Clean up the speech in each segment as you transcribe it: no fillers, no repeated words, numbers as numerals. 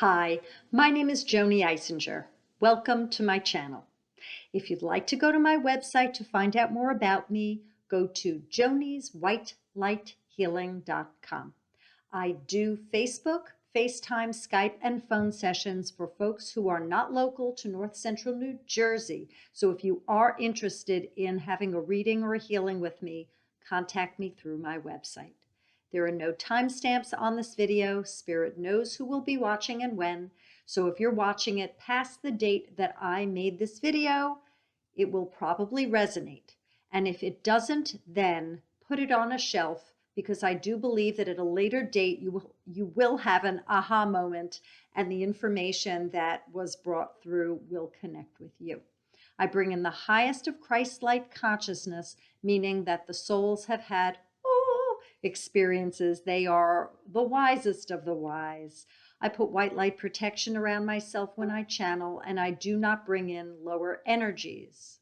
Hi, my name is Joanie'S. Welcome to my channel. If you'd like to go to my website to find out more about me, go to joanieswhitelightshealing.com. I do Facebook, FaceTime, Skype, and phone sessions for folks who are not local to North Central New Jersey. So if you are interested in having a reading or a healing with me, contact me through my website. There are no timestamps on this video. Spirit knows who will be watching and when. So if you're watching it past the date that I made this video, it will probably resonate. And if it doesn't, then put it on a shelf, because I do believe that at a later date you will have an aha moment and the information that was brought through will connect with you. I bring in the highest of Christ-like consciousness, meaning that the souls have had experiences. They are the wisest of the wise. I put white light protection around myself when I channel, and I do not bring in lower energies.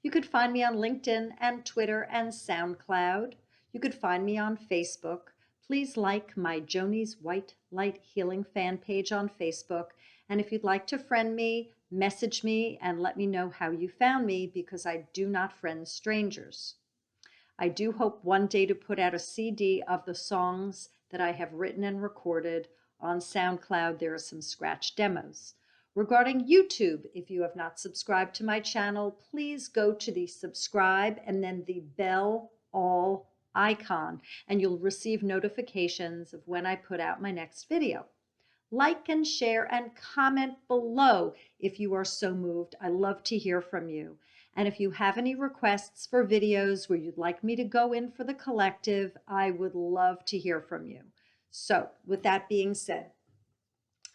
You could find me on LinkedIn and Twitter and SoundCloud. You could find me on Facebook. Please like my Joanie'S White Light Healing fan page on Facebook. And if you'd like to friend me, message me and let me know how you found me, because I do not friend strangers. I do hope one day to put out a CD of the songs that I have written and recorded. On SoundCloud, there are some scratch demos. Regarding YouTube, if you have not subscribed to my channel, please go to the subscribe and then the bell all icon, and you'll receive notifications of when I put out my next video. Like and share and comment below if you are so moved. I love to hear from you. And if you have any requests for videos where you'd like me to go in for the collective, I would love to hear from you. So with that being said,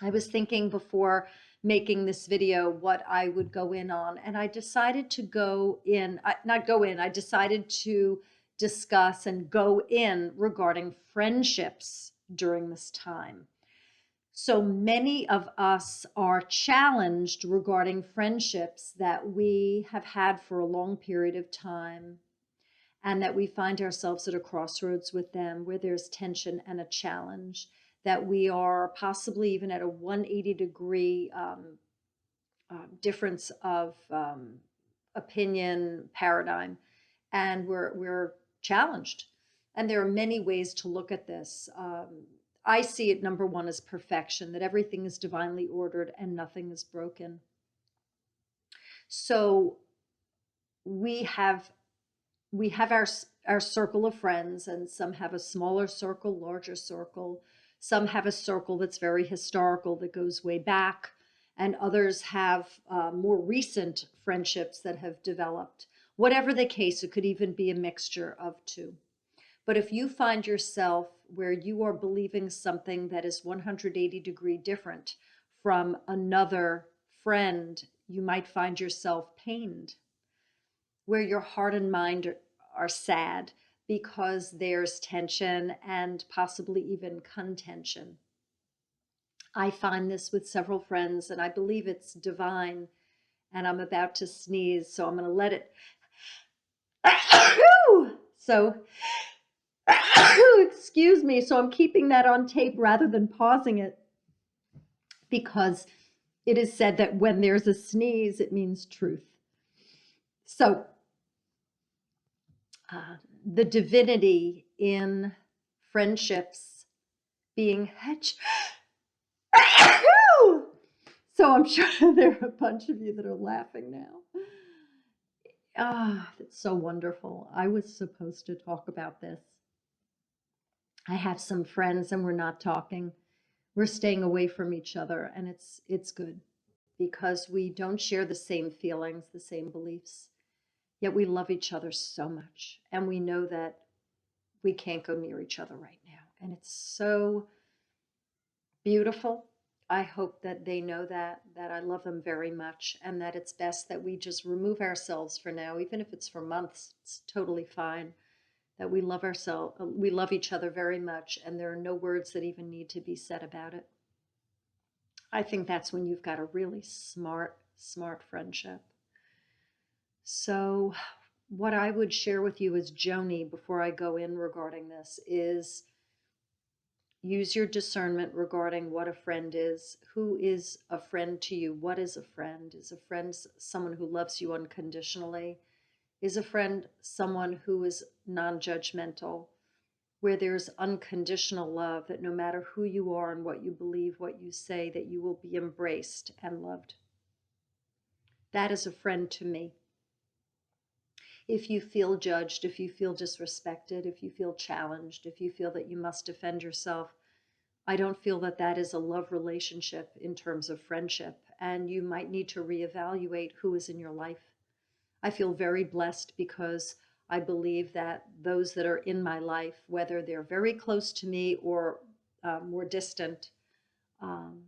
I was thinking before making this video what I would go in on, and I decided to I decided to discuss and go in regarding friendships during this time. So many of us are challenged regarding friendships that we have had for a long period of time, and that we find ourselves at a crossroads with them where there's tension and a challenge, that we are possibly even at a 180-degree difference of opinion, paradigm, and we're challenged. And there are many ways to look at this. I see it, number one, as perfection, that everything is divinely ordered and nothing is broken. So we have our circle of friends, and some have a smaller circle, larger circle. Some have a circle that's very historical, that goes way back, and others have more recent friendships that have developed. Whatever the case, it could even be a mixture of two. But if you find yourself where you are believing something that is 180-degree different from another friend, you might find yourself pained, where your heart and mind are sad because there's tension and possibly even contention. I find this with several friends, and I believe it's divine. And I'm about to sneeze, so I'm going to let it. So excuse me. So I'm keeping that on tape rather than pausing it, because it is said that when there's a sneeze, it means truth. So the divinity in friendships being hedged. So I'm sure there are a bunch of you that are laughing now. It's so wonderful. I was supposed to talk about this. I have some friends and we're not talking. We're staying away from each other, and it's good, because we don't share the same feelings, the same beliefs, yet we love each other so much, and we know that we can't go near each other right now, and it's so beautiful. I hope that they know that I love them very much, and that it's best that we just remove ourselves for now, even if it's for months. It's totally fine. That we love ourselves, we love each other very much, and there are no words that even need to be said about it. I think that's when you've got a really smart friendship. So what I would share with you as Joanie before I go in regarding this is Use your discernment regarding what a friend is. Who is a friend to you? What is a friend? Is a friend someone who loves you unconditionally? Is a friend someone who is non-judgmental, where there's unconditional love, that no matter who you are and what you believe, what you say, that you will be embraced and loved? That is a friend to me. If you feel judged, if you feel disrespected, if you feel challenged, if you feel that you must defend yourself, I don't feel that that is a love relationship in terms of friendship, and you might need to reevaluate who is in your life. I feel very blessed because I believe that those that are in my life, whether they're very close to me or more distant, um,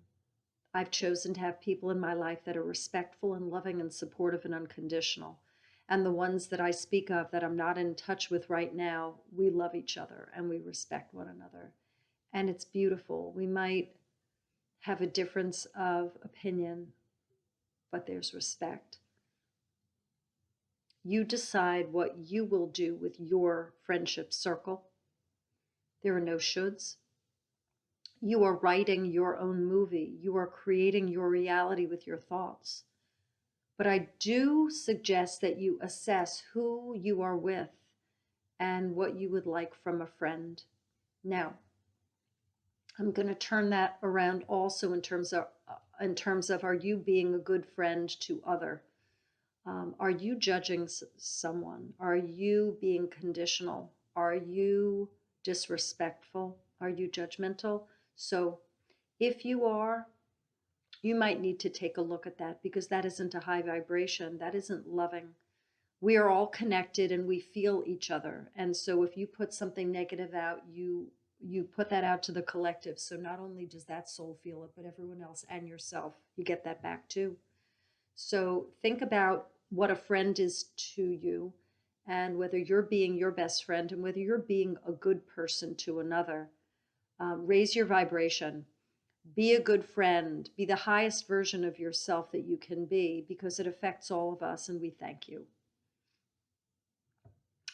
I've chosen to have people in my life that are respectful and loving and supportive and unconditional. And the ones that I speak of that I'm not in touch with right now, we love each other and we respect one another. And it's beautiful. We might have a difference of opinion, but there's respect. You decide what you will do with your friendship circle. There are no shoulds. You are writing your own movie. You are creating your reality with your thoughts. But I do suggest that you assess who you are with and what you would like from a friend. Now, I'm going to turn that around also in terms of are you being a good friend to other? Are you judging someone? Are you being conditional? Are you disrespectful? Are you judgmental? So if you are, you might need to take a look at that, because that isn't a high vibration. That isn't loving. We are all connected and we feel each other. And so if you put something negative out, you put that out to the collective. So not only does that soul feel it, but everyone else and yourself, you get that back too. So think about what a friend is to you, and whether you're being your best friend and whether you're being a good person to another. Raise your vibration. Be a good friend. Be the highest version of yourself that you can be, because it affects all of us, and we thank you.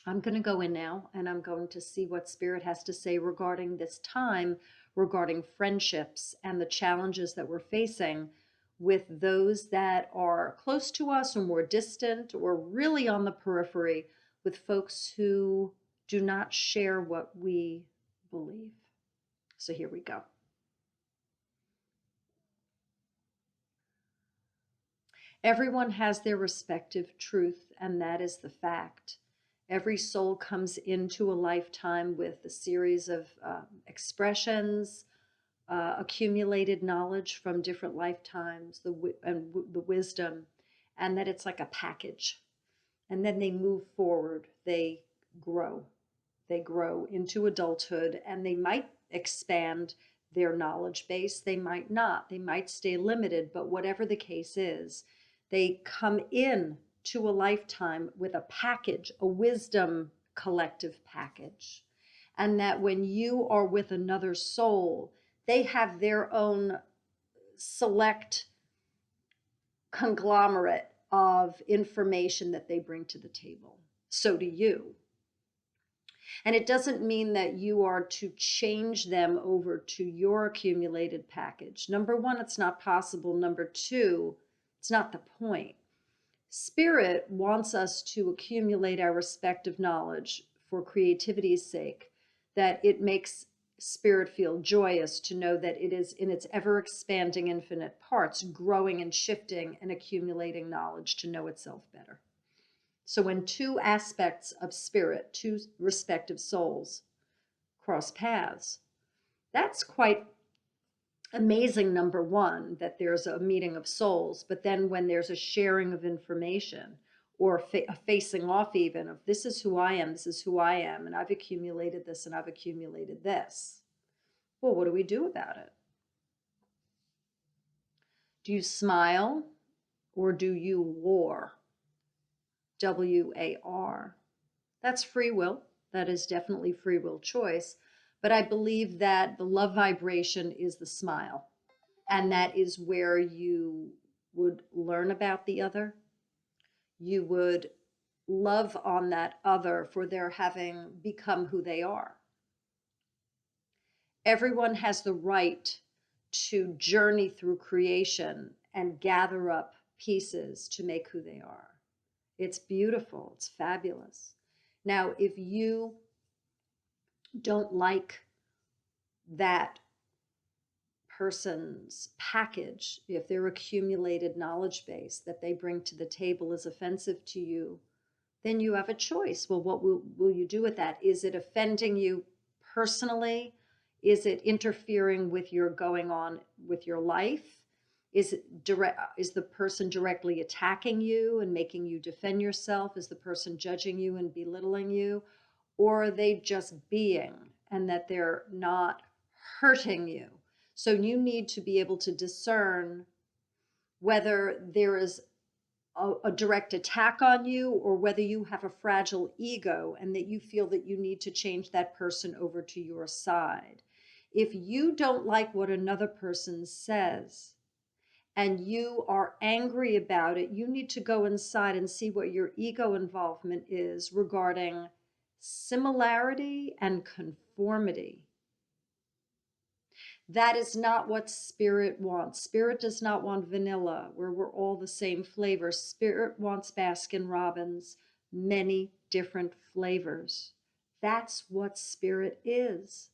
I'm going to go in now and I'm going to see what Spirit has to say regarding this time, regarding friendships and the challenges that we're facing with those that are close to us or more distant or really on the periphery, with folks who do not share what we believe. So here we go. Everyone has their respective truth, and that is the fact. Every soul comes into a lifetime with a series of expressions, accumulated knowledge from different lifetimes, the wisdom, and that it's like a package. And then they move forward, they grow. They grow into adulthood, and they might expand their knowledge base, they might not, they might stay limited, but whatever the case is, they come in to a lifetime with a package, a wisdom collective package. And that when you are with another soul, they have their own select conglomerate of information that they bring to the table. So do you. And it doesn't mean that you are to change them over to your accumulated package. Number one, it's not possible. Number two, it's not the point. Spirit wants us to accumulate our respective knowledge for creativity's sake, that it makes Spirit feel joyous to know that it is in its ever-expanding infinite parts, growing and shifting and accumulating knowledge to know itself better. So when two aspects of Spirit, two respective souls, cross paths, that's quite amazing, number one, that there's a meeting of souls. But then when there's a sharing of information, or a facing off even of, this is who I am, this is who I am, and I've accumulated this and I've accumulated this. Well, what do we do about it? Do you smile or do you war? WAR. That's free will. That is definitely free will choice. But I believe that the love vibration is the smile. And that is where you would learn about the other. You would love on that other for their having become who they are. Everyone has the right to journey through creation and gather up pieces to make who they are. It's beautiful. It's fabulous. Now, if you don't like that person's package, if their accumulated knowledge base that they bring to the table is offensive to you, then you have a choice. Well, what will you do with that? Is it offending you personally? Is it interfering with your going on with your life? Is the person directly attacking you and making you defend yourself? Is the person judging you and belittling you? Or are they just being, and that they're not hurting you? So you need to be able to discern whether there is a direct attack on you, or whether you have a fragile ego and that you feel that you need to change that person over to your side. If you don't like what another person says and you are angry about it, you need to go inside and see what your ego involvement is regarding similarity and conformity. That is not what spirit wants. Spirit does not want vanilla, where we're all the same flavor. Spirit wants Baskin Robbins, many different flavors. That's what spirit is.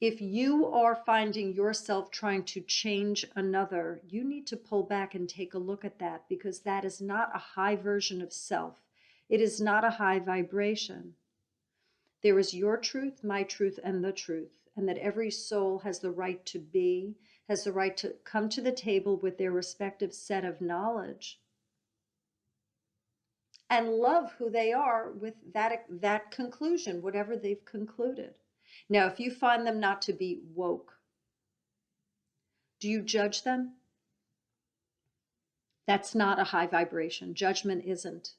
If you are finding yourself trying to change another, you need to pull back and take a look at that, because that is not a high version of self. It is not a high vibration. There is your truth, my truth, and the truth. And that every soul has the right to be, has the right to come to the table with their respective set of knowledge and love who they are with that conclusion, whatever they've concluded. Now, if you find them not to be woke, do you judge them? That's not a high vibration. Judgment isn't.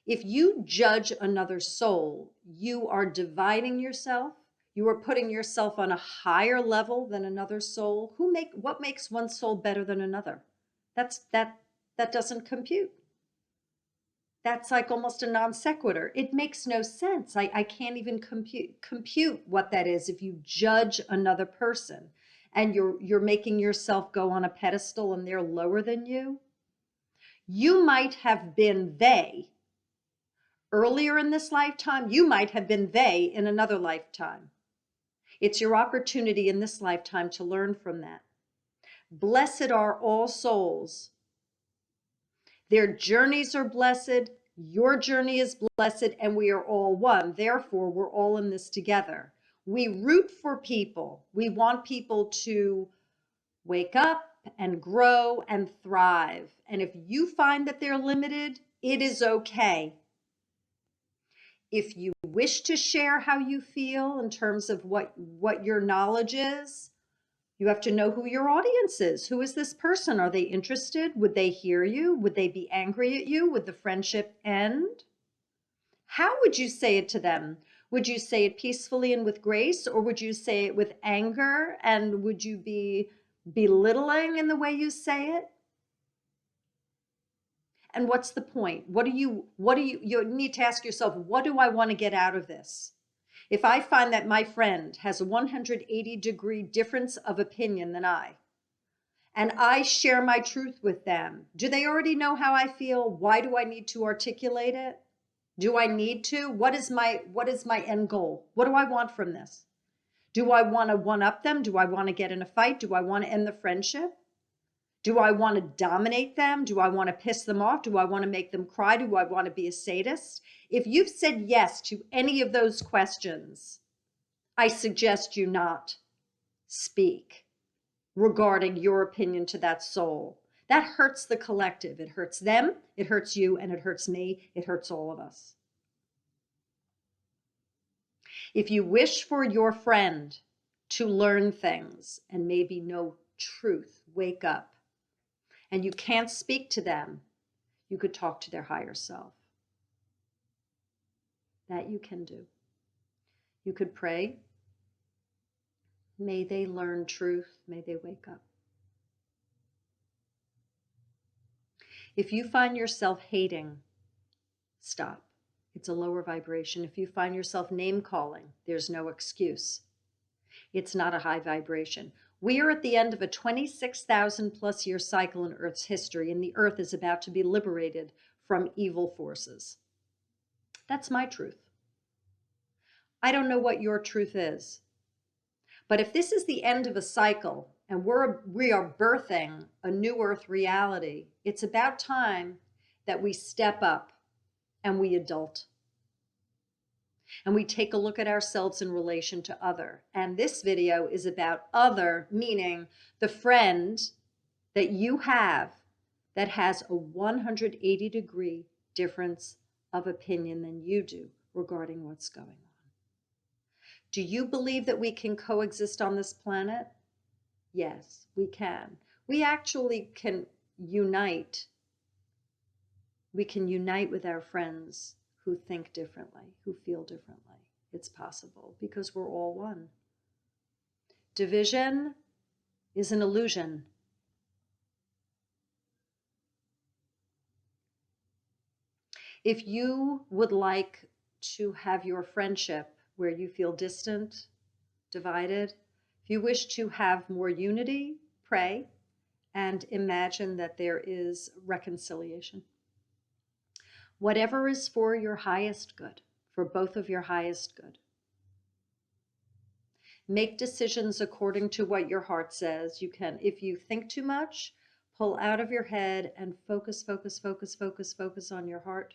If you judge another soul, you are dividing yourself. You are putting yourself on a higher level than another soul. What makes one soul better than another? That doesn't compute. That's like almost a non sequitur. It makes no sense. I can't even compute what that is. If you judge another person and you're making yourself go on a pedestal and they're lower than you, you might have been they earlier in this lifetime. You might have been they in another lifetime. It's your opportunity in this lifetime to learn from that. Blessed are all souls. Their journeys are blessed. Your journey is blessed, and we are all one. Therefore, we're all in this together. We root for people. We want people to wake up and grow and thrive. And if you find that they're limited, it is okay. If you wish to share how you feel in terms of what your knowledge is, you have to know who your audience is. Who is this person? Are they interested? Would they hear you? Would they be angry at you? Would the friendship end? How would you say it to them? Would you say it peacefully and with grace, or would you say it with anger? And would you be belittling in the way you say it? And what's the point? You need to ask yourself, what do I want to get out of this? If I find that my friend has a 180-degree difference of opinion than I, and I share my truth with them, do they already know how I feel? Why do I need to articulate it? Do I need to? What is my end goal? What do I want from this? Do I want to one-up them? Do I want to get in a fight? Do I want to end the friendship? Do I want to dominate them? Do I want to piss them off? Do I want to make them cry? Do I want to be a sadist? If you've said yes to any of those questions, I suggest you not speak regarding your opinion to that soul. That hurts the collective. It hurts them, it hurts you, and it hurts me. It hurts all of us. If you wish for your friend to learn things and maybe know truth, wake up, and you can't speak to them, you could talk to their higher self. That you can do. You could pray, may they learn truth, may they wake up. If you find yourself hating, stop. It's a lower vibration. If you find yourself name calling, there's no excuse. It's not a high vibration. We are at the end of a 26,000 plus year cycle in Earth's history, and the Earth is about to be liberated from evil forces. That's my truth. I don't know what your truth is. But if this is the end of a cycle and we are birthing a new Earth reality, it's about time that we step up and we adult. And we take a look at ourselves in relation to other. And this video is about other, meaning the friend that you have that has a 180-degree difference of opinion than you do regarding what's going on. Do you believe that we can coexist on this planet? Yes, we can. We actually can unite. We can unite with our friends who think differently, who feel differently. It's possible because we're all one. Division is an illusion. If you would like to have your friendship where you feel distant, divided, if you wish to have more unity, pray and imagine that there is reconciliation. Whatever is for your highest good, for both of your highest good. Make decisions according to what your heart says. You can, if you think too much, pull out of your head and focus on your heart.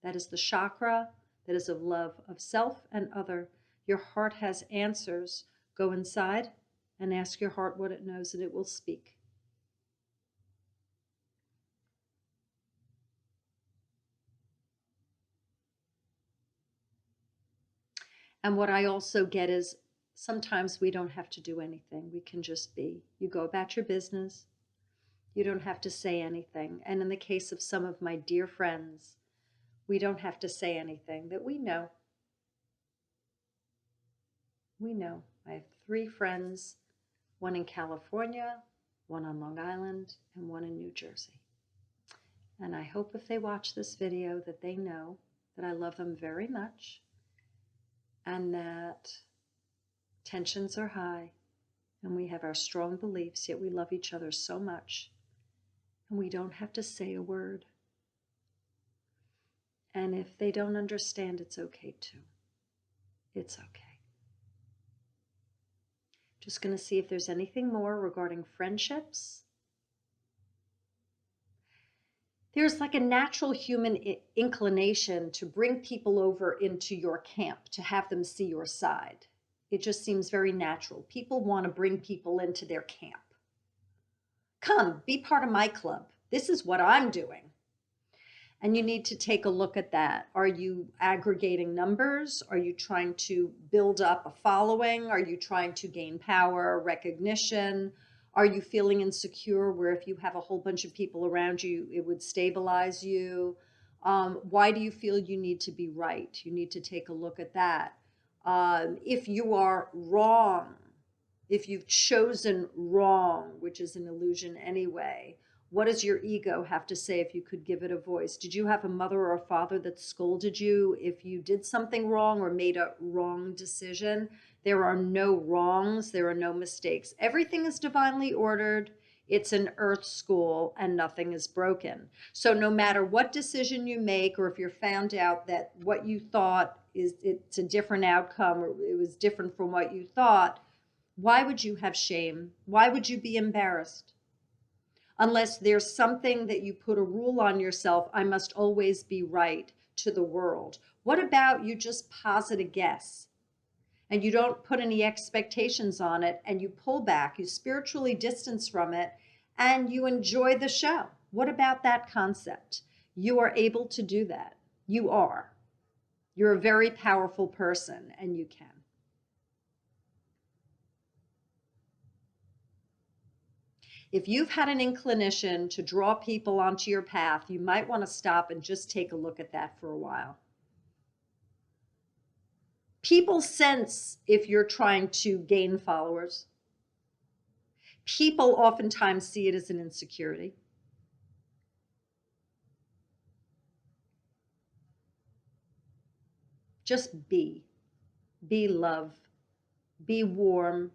That is the chakra that is of love of self and other. Your heart has answers. Go inside and ask your heart what it knows, and it will speak. And what I also get is sometimes we don't have to do anything. We can just be. You go about your business. You don't have to say anything. And in the case of some of my dear friends, we don't have to say anything that we know. We know. I have 3 friends, one in California, one on Long Island, and one in New Jersey. And I hope if they watch this video that they know that I love them very much and that tensions are high and we have our strong beliefs, yet we love each other so much and we don't have to say a word. And if they don't understand, it's okay too. It's okay. Just going to see if there's anything more regarding friendships. There's like a natural human inclination to bring people over into your camp, to have them see your side. It just seems very natural. People want to bring people into their camp. Come, be part of my club. This is what I'm doing. And you need to take a look at that. Are you aggregating numbers? Are you trying to build up a following? Are you trying to gain power, recognition? Are you feeling insecure where if you have a whole bunch of people around you, it would stabilize you? Why do you feel you need to be right? You need to take a look at that. If you are wrong, if you've chosen wrong, which is an illusion anyway, what does your ego have to say if you could give it a voice? Did you have a mother or a father that scolded you if you did something wrong or made a wrong decision? There are no wrongs. There are no mistakes. Everything is divinely ordered. It's an earth school and nothing is broken. So no matter what decision you make, or if you're found out that what you thought it's a different outcome or it was different from what you thought, why would you have shame? Why would you be embarrassed? Unless there's something that you put a rule on yourself, I must always be right to the world. What about you just posit a guess and you don't put any expectations on it and you pull back, you spiritually distance from it and you enjoy the show? What about that concept? You are able to do that. You are. You're a very powerful person and you can. If you've had an inclination to draw people onto your path, you might want to stop and just take a look at that for a while. People sense if you're trying to gain followers. People oftentimes see it as an insecurity. Just be. Be love. Be warm.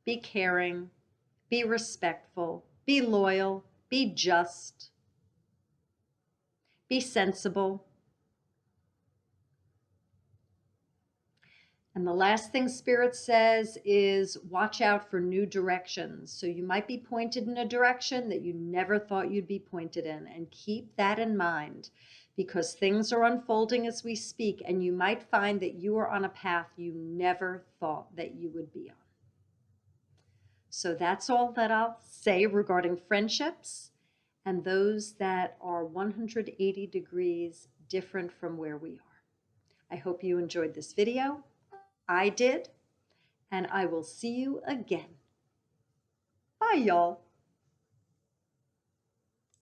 Be caring. Be respectful. Be loyal. Be just. Be sensible. And the last thing Spirit says is watch out for new directions. So you might be pointed in a direction that you never thought you'd be pointed in. And keep that in mind, because things are unfolding as we speak, and you might find that you are on a path you never thought that you would be on. So that's all that I'll say regarding friendships and those that are 180 degrees different from where we are. I hope you enjoyed this video. I did, and I will see you again. Bye, y'all.